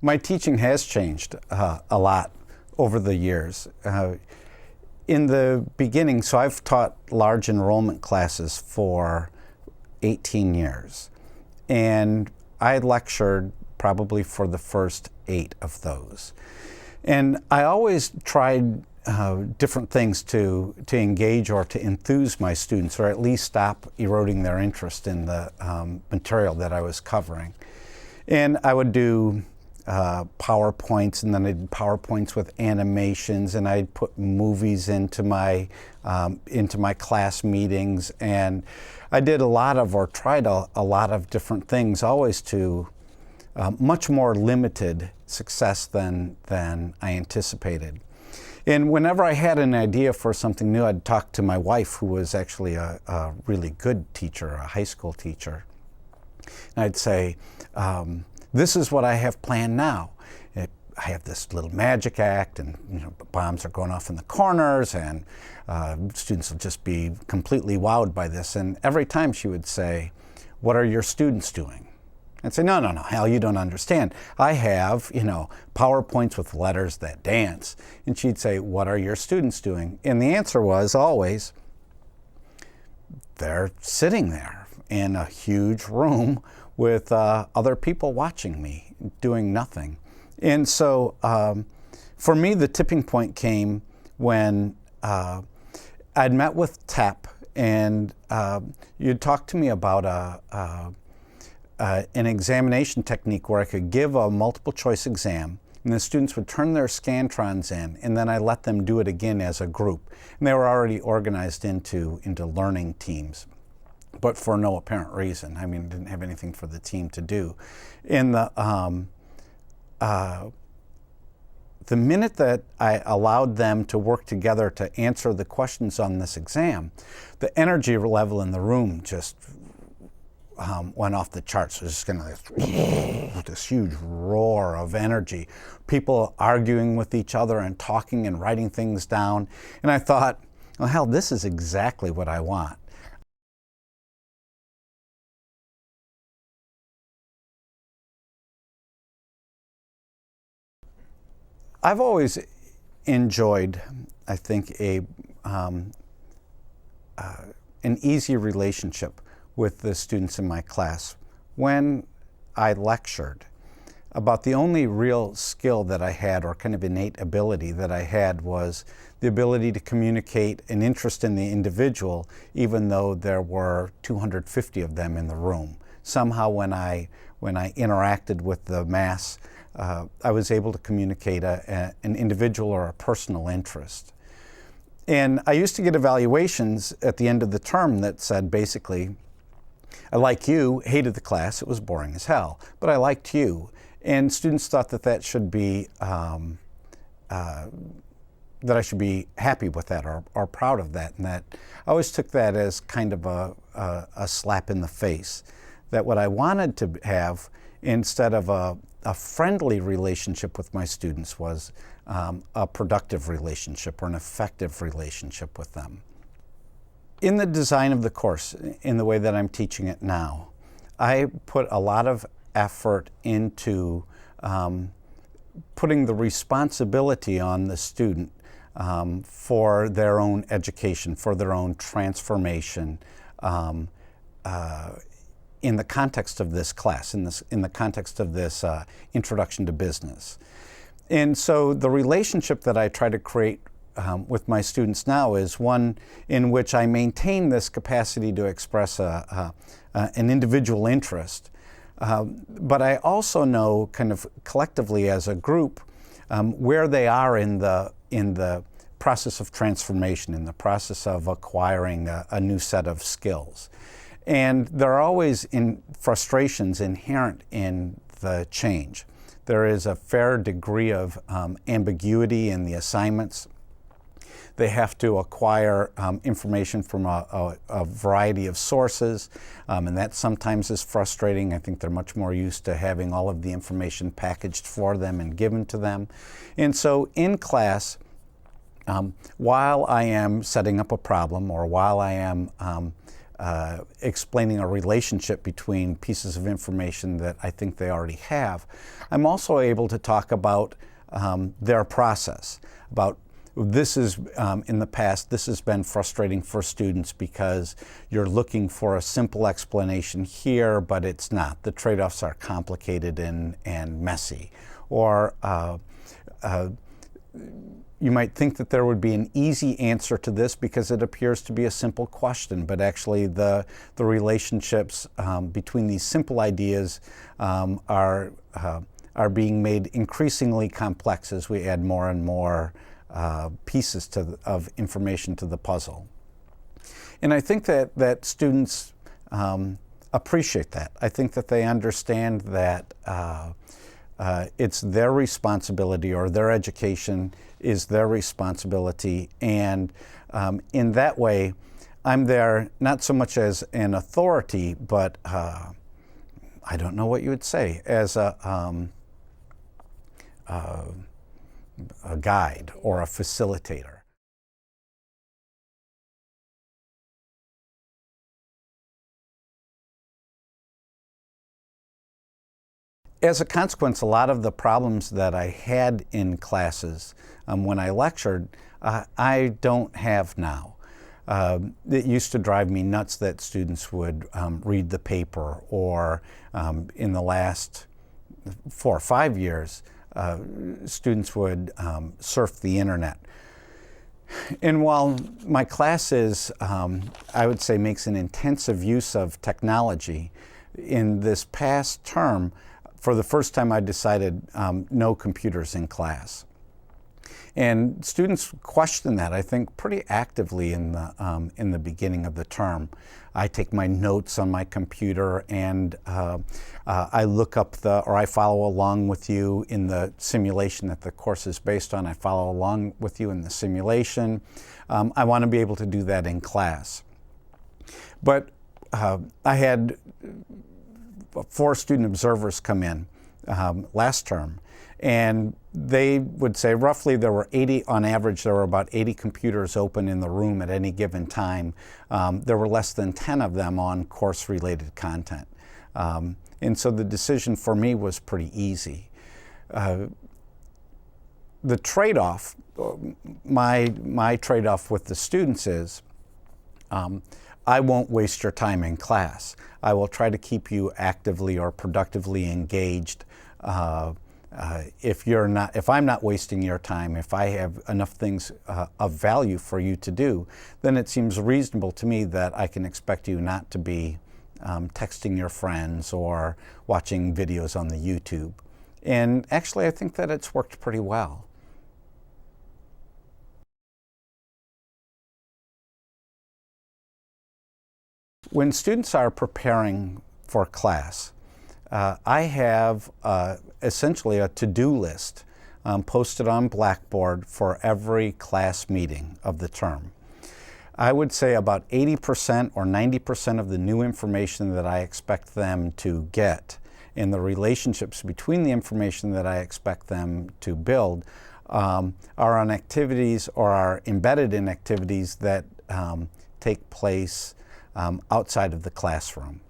My teaching has changed a lot over the years. In the beginning, so I've taught large enrollment classes for 18 years, and I lectured probably for the first 8 of those. And I always tried different things to engage or to enthuse my students, or at least stop eroding their interest in the material that I was covering. And I would do PowerPoints, and then I did PowerPoints with animations, and I'd put movies into my class meetings, and I did a lot of, or tried a lot of different things, always to much more limited success than I anticipated. And whenever I had an idea for something new, I'd talk to my wife, who was actually a really good teacher, a high school teacher. And I'd say, this is what I have planned now. I have this little magic act, and bombs are going off in the corners, and students will just be completely wowed by this. And every time she would say, what are your students doing? I'd say, no, Hal, you don't understand. I have, PowerPoints with letters that dance. And she'd say, what are your students doing? And the answer was always, they're sitting there in a huge room with other people watching me, doing nothing. And so for me, the tipping point came when I'd met with TEP, and you'd talk to me about an examination technique where I could give a multiple choice exam, and the students would turn their Scantrons in, and then I let them do it again as a group. And they were already organized into learning teams, but for no apparent reason. I mean, didn't have anything for the team to do. In the minute that I allowed them to work together to answer the questions on this exam, the energy level in the room just went off the charts. It was just kind of this huge roar of energy. People arguing with each other and talking and writing things down. And I thought, well, hell, this is exactly what I want. I've always enjoyed, I think, an easy relationship with the students in my class. When I lectured, about the only real skill that I had, or kind of innate ability that I had, was the ability to communicate an interest in the individual, even though there were 250 of them in the room. Somehow when I interacted with the mass, I was able to communicate an individual or a personal interest. And I used to get evaluations at the end of the term that said basically, I like you, hated the class, it was boring as hell, but I liked you. And students thought that should be, that I should be happy with that, or proud of that. And that I always took that as kind of a slap in the face. That what I wanted to have, instead of a friendly relationship with my students, was a productive relationship, or an effective relationship with them. In the design of the course, in the way that I'm teaching it now, I put a lot of effort into putting the responsibility on the student for their own education, for their own transformation, in the context of this class, in the context of this introduction to business. And so the relationship that I try to create with my students now is one in which I maintain this capacity to express an individual interest, but I also know, kind of collectively as a group, where they are in the process of transformation, in the process of acquiring a new set of skills. And there are always frustrations inherent in the change. There is a fair degree of ambiguity in the assignments. They have to acquire information from a variety of sources, and that sometimes is frustrating. I think they're much more used to having all of the information packaged for them and given to them. And so in class, while I am setting up a problem, or while I am explaining a relationship between pieces of information that I think they already have. I'm also able to talk about their process, about this is, in the past, this has been frustrating for students because you're looking for a simple explanation here, but it's not. The trade-offs are complicated and messy. Or you might think that there would be an easy answer to this because it appears to be a simple question, but actually the relationships between these simple ideas are being made increasingly complex as we add more and more pieces of information to the puzzle. And I think that students appreciate that. I think that they understand that it's their responsibility, or their education is their responsibility. And in that way, I'm there not so much as an authority, but I don't know what you would say, as a guide or a facilitator. As a consequence, a lot of the problems that I had in classes when I lectured, I don't have now. It used to drive me nuts that students would read the paper, or in the last 4 or 5 years, students would surf the internet. And while my class is, I would say, makes an intensive use of technology, in this past term, for the first time, I decided no computers in class. And students question that, I think, pretty actively in the beginning of the term. I take my notes on my computer, and I look up or I follow along with you in the simulation that the course is based on. I follow along with you in the simulation. I want to be able to do that in class. But I had 4 student observers come in last term, and they would say roughly there were 80, on average, there were about 80 computers open in the room at any given time. There were less than 10 of them on course-related content. And so the decision for me was pretty easy. The trade-off, my trade-off with the students is, I won't waste your time in class. I will try to keep you actively or productively engaged. If I'm not wasting your time, if I have enough things of value for you to do, then it seems reasonable to me that I can expect you not to be texting your friends or watching videos on the YouTube. And actually, I think that it's worked pretty well. When students are preparing for class, I have essentially a to-do list posted on Blackboard for every class meeting of the term. I would say about 80% or 90% of the new information that I expect them to get, and the relationships between the information that I expect them to build, are on activities or are embedded in activities that take place outside of the classroom.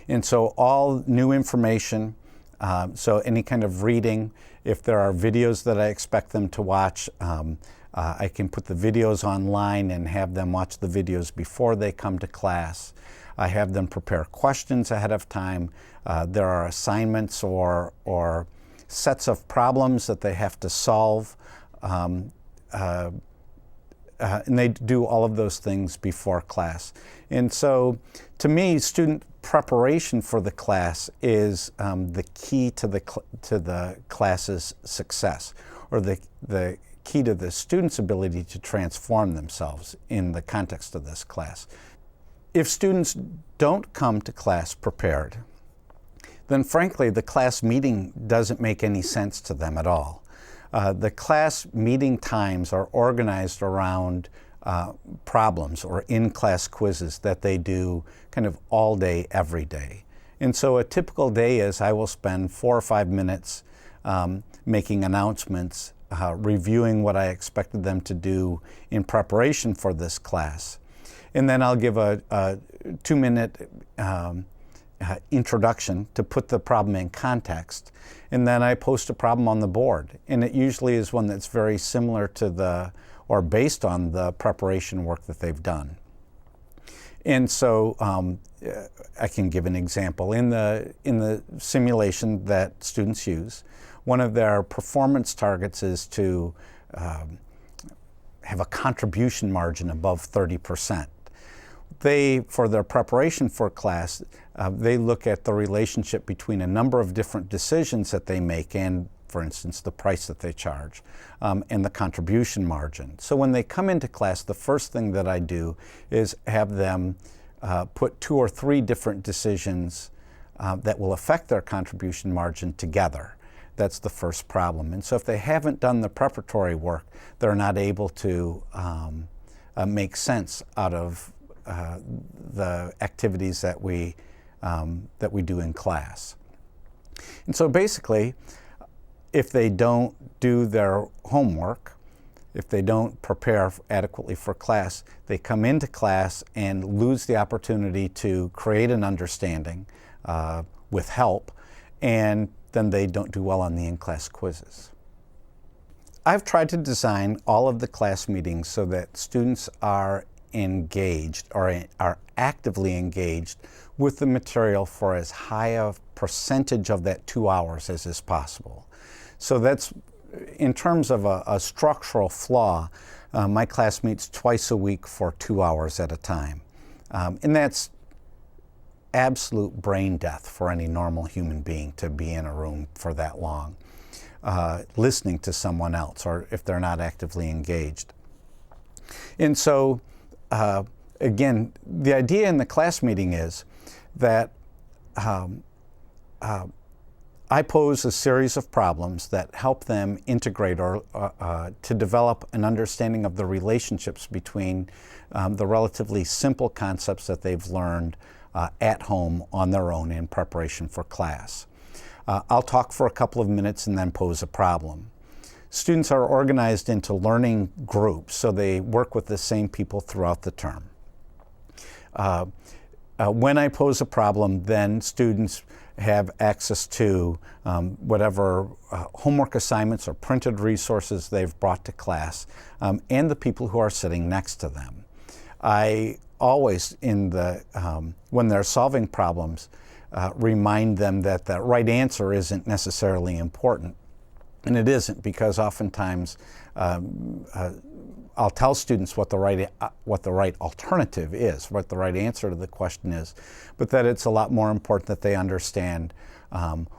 And so all new information, so any kind of reading, if there are videos that I expect them to watch, I can put the videos online and have them watch the videos before they come to class. I have them prepare questions ahead of time. There are assignments or sets of problems that they have to solve. And they do all of those things before class. And so, to me, student preparation for the class is the key to the class's success, or the key to the student's ability to transform themselves in the context of this class. If students don't come to class prepared, then frankly, the class meeting doesn't make any sense to them at all. The class meeting times are organized around problems or in-class quizzes that they do kind of all day, every day. And so a typical day is I will spend 4 or 5 minutes making announcements, reviewing what I expected them to do in preparation for this class. And then I'll give a 2-minute introduction to put the problem in context. And then I post a problem on the board. And it usually is one that's very similar to or based on the preparation work that they've done. And so I can give an example. In the simulation that students use, one of their performance targets is to have a contribution margin above 30%. For their preparation for class, they look at the relationship between a number of different decisions that they make and, for instance, the price that they charge, and the contribution margin. So when they come into class, the first thing that I do is have them put 2 or 3 different decisions that will affect their contribution margin together. That's the first problem. And so if they haven't done the preparatory work, they're not able to make sense out of the activities that we do in class. And so basically, if they don't do their homework, if they don't prepare adequately for class, they come into class and lose the opportunity to create an understanding with help, and then they don't do well on the in-class quizzes. I've tried to design all of the class meetings so that students are engaged or are actively engaged with the material for as high a percentage of that 2 hours as is possible. So that's, in terms of a structural flaw, my class meets twice a week for 2 hours at a time. And that's absolute brain death for any normal human being to be in a room for that long, listening to someone else, or if they're not actively engaged. And so, again, the idea in the class meeting is that I pose a series of problems that help them integrate or to develop an understanding of the relationships between the relatively simple concepts that they've learned at home on their own in preparation for class. I'll talk for a couple of minutes and then pose a problem. Students are organized into learning groups, so they work with the same people throughout the term. When I pose a problem, then students have access to whatever homework assignments or printed resources they've brought to class, and the people who are sitting next to them. I always, when they're solving problems, remind them that the right answer isn't necessarily important. And it isn't, because oftentimes I'll tell students what the right alternative is, what the right answer to the question is, but that it's a lot more important that they understand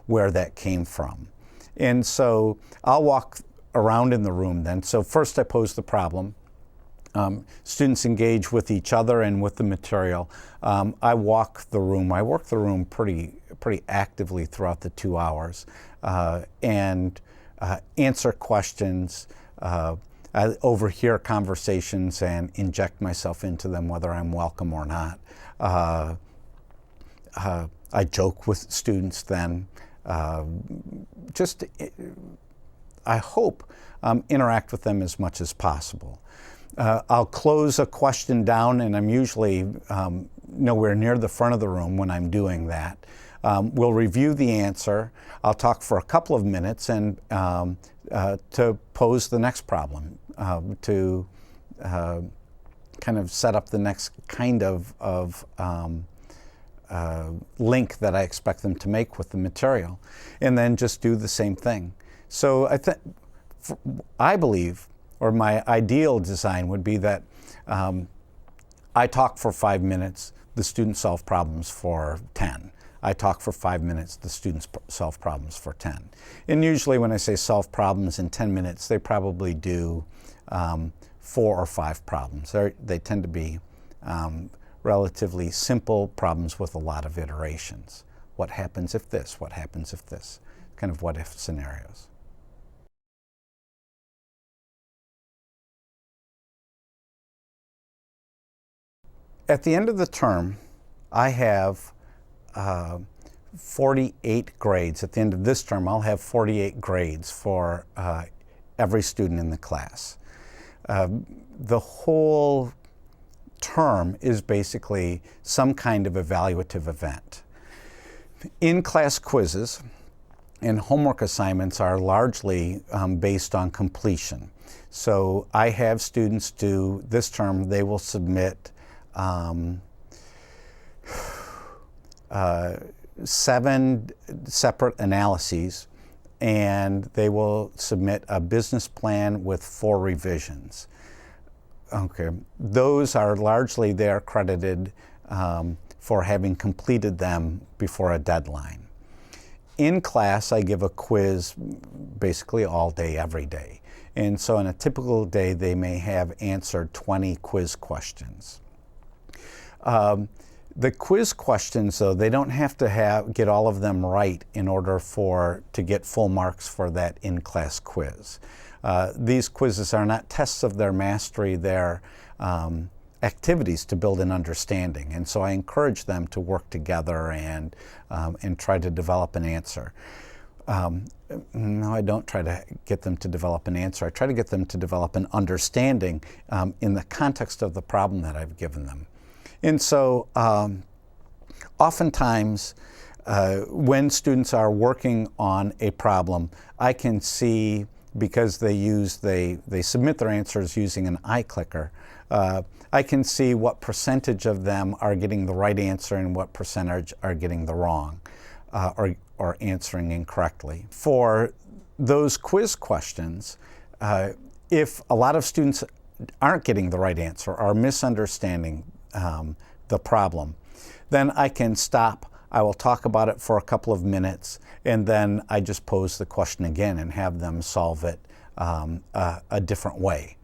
where that came from. And so I'll walk around in the room then. So first I pose the problem. Students engage with each other and with the material. I walk the room. I work the room pretty actively throughout the 2 hours, and answer questions. I overhear conversations and inject myself into them, whether I'm welcome or not. I joke with students then. I hope interact with them as much as possible. I'll close a question down, and I'm usually nowhere near the front of the room when I'm doing that. We'll review the answer. I'll talk for a couple of minutes and to pose the next problem, to kind of set up the next kind of link that I expect them to make with the material, and then just do the same thing. So I believe, or my ideal design would be that I talk for 5 minutes, the students solve problems for 10. I talk for 5 minutes, the students solve problems for 10. And usually when I say solve problems in 10 minutes, they probably do 4 or 5 problems. They tend to be relatively simple problems with a lot of iterations. What happens if this? What happens if this? Kind of what if scenarios. At the end of the term, I have 48 grades. At the end of this term, I'll have 48 grades for every student in the class. The whole term is basically some kind of evaluative event. In-class quizzes and homework assignments are largely based on completion. So I have students do, this term, they will submit 7 separate analyses, and they will submit a business plan with 4 revisions. Okay, those are largely, they're credited for having completed them before a deadline. In class, I give a quiz basically all day, every day. And so in a typical day, they may have answered 20 quiz questions. The quiz questions, though, they don't have to get all of them right in order to get full marks for that in-class quiz. These quizzes are not tests of their mastery, they're activities to build an understanding. And so I encourage them to work together and try to develop an answer. No, I don't try to get them to develop an answer. I try to get them to develop an understanding in the context of the problem that I've given them. And so oftentimes when students are working on a problem, I can see, because they submit their answers using an iClicker, I can see what percentage of them are getting the right answer and what percentage are getting the wrong or answering incorrectly. For those quiz questions, if a lot of students aren't getting the right answer or misunderstanding the problem, then I can stop. I will talk about it for a couple of minutes, and then I just pose the question again and have them solve it a different way.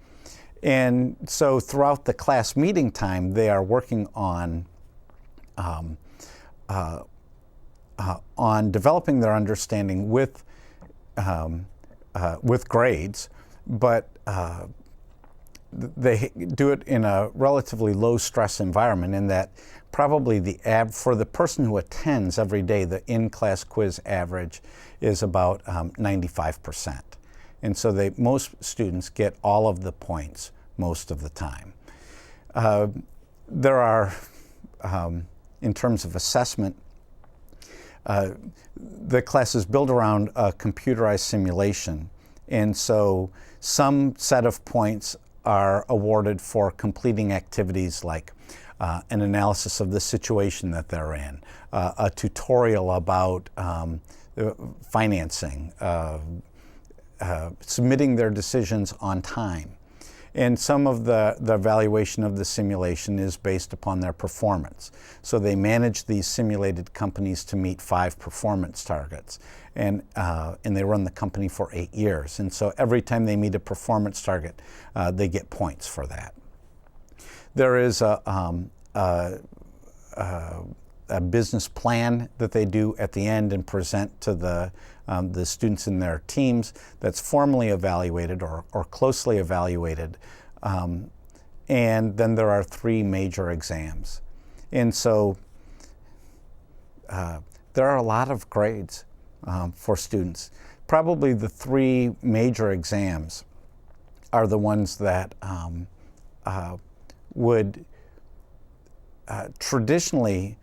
And so throughout the class meeting time, they are working on developing their understanding with grades, but they do it in a relatively low stress environment, in that probably for the person who attends every day, the in-class quiz average is about 95%. And so most students get all of the points most of the time. There are, in terms of assessment, the class is built around a computerized simulation. And so some set of points are awarded for completing activities like an analysis of the situation that they're in, a tutorial about financing, submitting their decisions on time. And some of the evaluation of the simulation is based upon their performance. So they manage these simulated companies to meet 5 performance targets. And they run the company for 8 years. And so every time they meet a performance target, they get points for that. There is a business plan that they do at the end and present to the students in their teams that's formally evaluated or closely evaluated. And then there are 3 major exams. And so there are a lot of grades for students. Probably the 3 major exams are the ones that would traditionally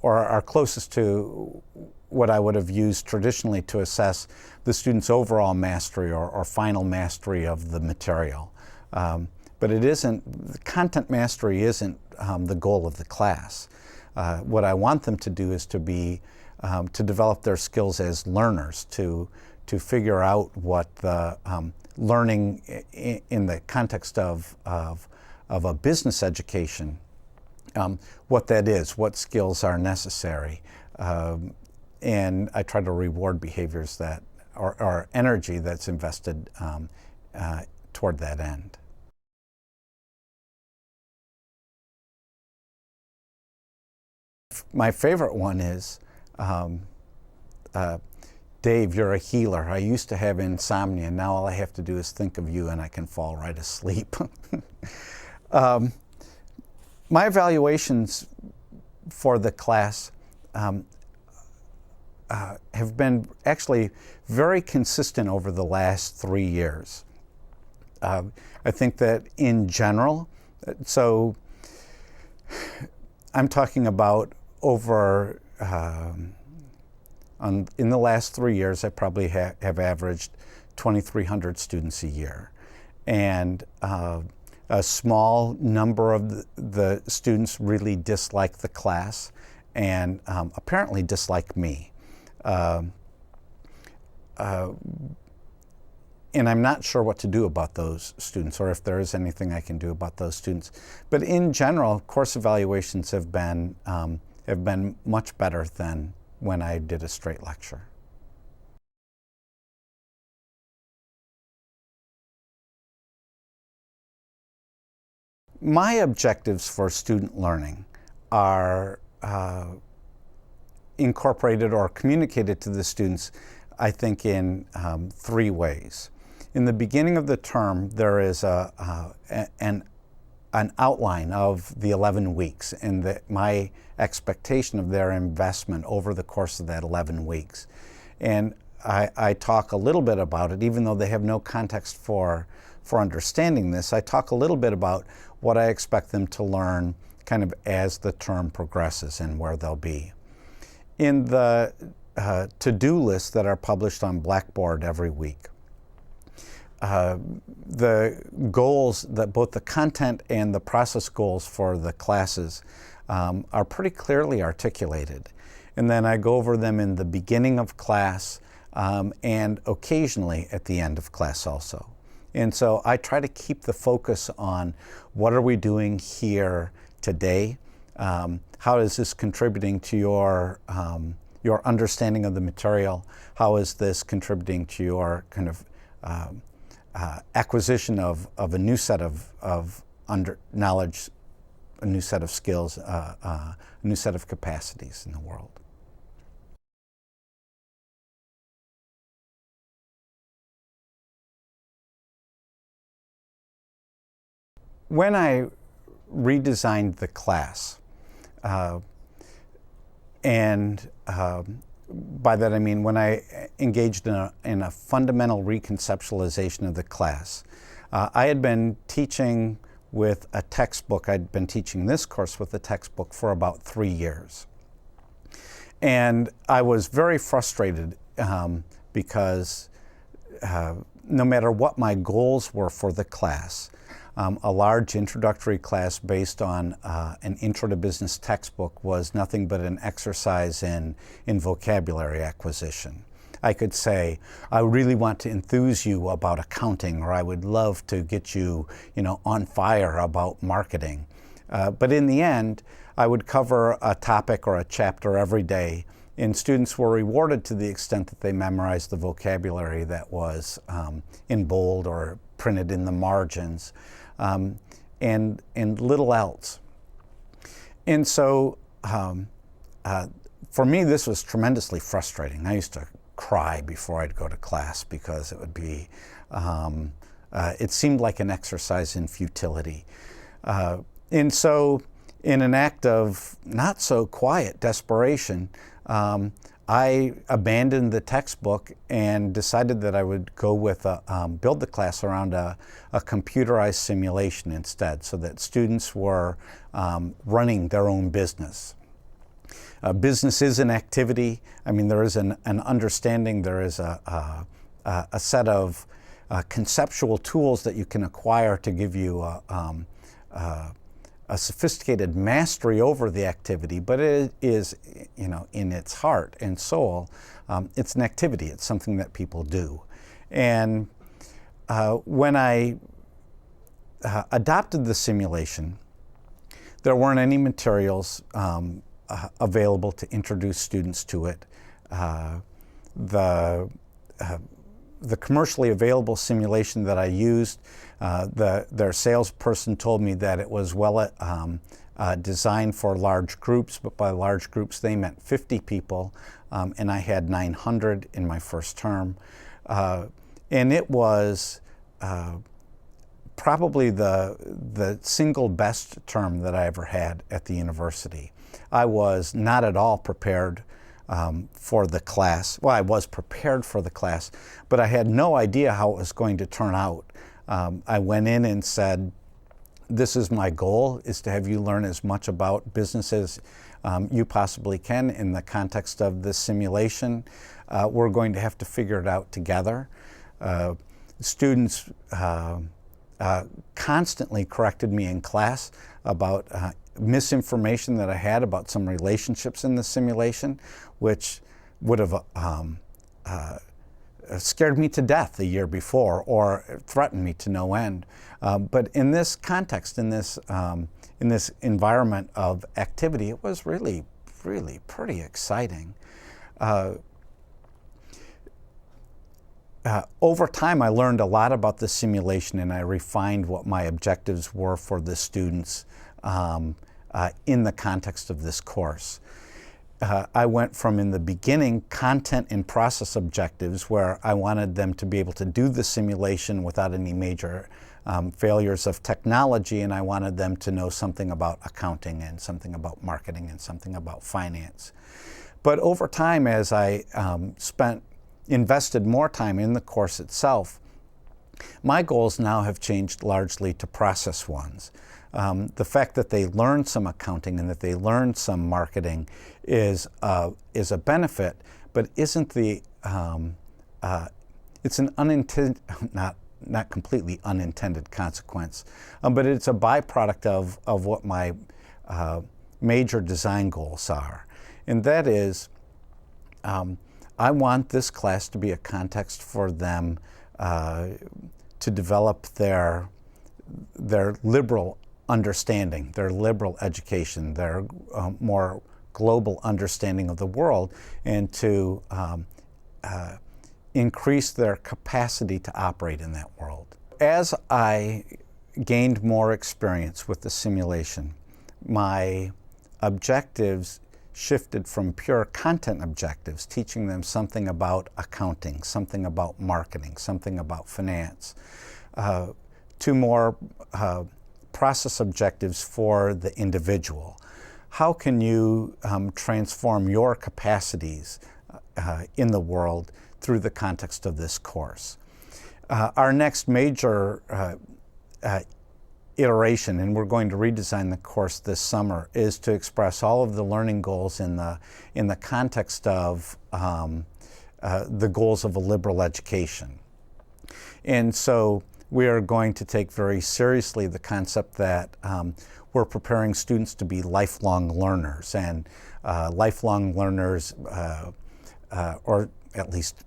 or are closest to what I would have used traditionally to assess the student's overall mastery or final mastery of the material. But it isn't, content mastery isn't the goal of the class. What I want them to do is to develop their skills as learners, to figure out what the learning in the context of a business education, what that is, what skills are necessary. And I try to reward behaviors that, or energy that's invested toward that end. My favorite one is, Dave, you're a healer. I used to have insomnia. Now all I have to do is think of you and I can fall right asleep. My evaluations for the class have been actually very consistent over the last 3 years. I think that in general, So I'm talking about over, in the last 3 years, I probably have averaged 2,300 students a year. And a small number of the students really dislike the class and apparently dislike me. And I'm not sure what to do about those students, or if there is anything I can do about those students. But in general, course evaluations have been much better than when I did a straight lecture. My objectives for student learning are incorporated or communicated to the students, I think, in 3 ways. In the beginning of the term, there is an outline of the 11 weeks and my expectation of their investment over the course of that 11 weeks. And I talk a little bit about it, even though they have no context for understanding this. I talk a little bit about what I expect them to learn kind of as the term progresses and where they'll be. In the to-do lists that are published on Blackboard every week, the goals, that both the content and the process goals for the classes are pretty clearly articulated. And then I go over them in the beginning of class and occasionally at the end of class also. And so I try to keep the focus on what are we doing here today? How is this contributing to your understanding of the material? How is this contributing to your kind of acquisition of a new set of knowledge, a new set of skills, a new set of capacities in the world? When I redesigned the class, and by that I mean when I engaged in a fundamental reconceptualization of the class. I had been teaching with a textbook. I'd been teaching this course with a textbook for about 3 years. And I was very frustrated because no matter what my goals were for the class, a large introductory class based on an Intro to Business textbook was nothing but an exercise in vocabulary acquisition. I could say, I really want to enthuse you about accounting, or I would love to get you, on fire about marketing. But in the end, I would cover a topic or a chapter every day, and students were rewarded to the extent that they memorized the vocabulary that was in bold or printed in the margins. And little else. And so for me, this was tremendously frustrating. I used to cry before I'd go to class because it would be, it seemed like an exercise in futility. And so in an act of not so quiet desperation, I abandoned the textbook and decided that I would go with build the class around a computerized simulation instead, so that students were running their own business. Business is an activity. I mean, there is an understanding, there is a set of conceptual tools that you can acquire to give you a sophisticated mastery over the activity, but it is, in its heart and soul, it's an activity. It's something that people do. And when I adopted the simulation, there weren't any materials available to introduce students to it. The commercially available simulation that I used, their salesperson told me that it was designed for large groups, but by large groups they meant 50 people, and I had 900 in my first term. And it was probably the single best term that I ever had at the university. I was not at all prepared for the class. Well, I was prepared for the class, but I had no idea how it was going to turn out. I went in and said, This is my goal, is to have you learn as much about business as you possibly can in the context of this simulation. We're going to have to figure it out together. Students constantly corrected me in class about misinformation that I had about some relationships in the simulation, which would have scared me to death the year before or threatened me to no end. But in this context, in this environment of activity, it was really pretty exciting. Over time, I learned a lot about the simulation, and I refined what my objectives were for the students in the context of this course. I went from, in the beginning, content and process objectives, where I wanted them to be able to do the simulation without any major failures of technology, and I wanted them to know something about accounting and something about marketing and something about finance. But over time, as I invested more time in the course itself, my goals now have changed largely to process ones. The fact that they learn some accounting and that they learn some marketing is a benefit, but isn't the it's an unintended, not completely unintended consequence, but it's a byproduct of what my major design goals are, and that is I want this class to be a context for them to develop their liberal understanding, their liberal education, their more global understanding of the world, and to increase their capacity to operate in that world. As I gained more experience with the simulation, my objectives shifted from pure content objectives, teaching them something about accounting, something about marketing, something about finance, to more process objectives for the individual. How can you transform your capacities in the world through the context of this course? Our next major iteration, and we're going to redesign the course this summer, is to express all of the learning goals in the context of the goals of a liberal education. And so we are going to take very seriously the concept that we're preparing students to be lifelong learners, and lifelong learners, or at least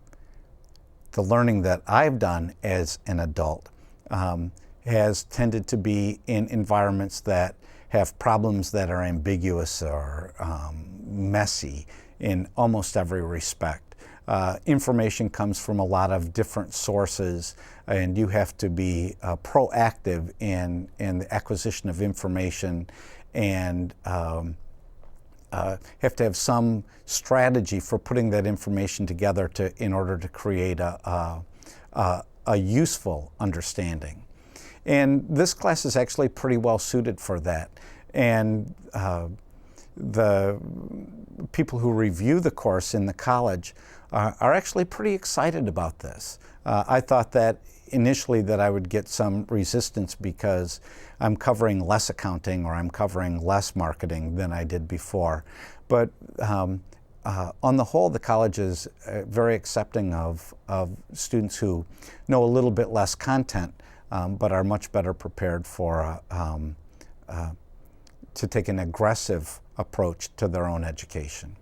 the learning that I've done as an adult, has tended to be in environments that have problems that are ambiguous or messy in almost every respect. Information comes from a lot of different sources, and you have to be proactive in the acquisition of information, and have to have some strategy for putting that information together in order to create a useful understanding. And this class is actually pretty well suited for that. And the people who review the course in the college are actually pretty excited about this. I thought that initially that I would get some resistance because I'm covering less accounting or I'm covering less marketing than I did before. But on the whole, the college is very accepting of students who know a little bit less content, but are much better prepared for to take an aggressive approach to their own education.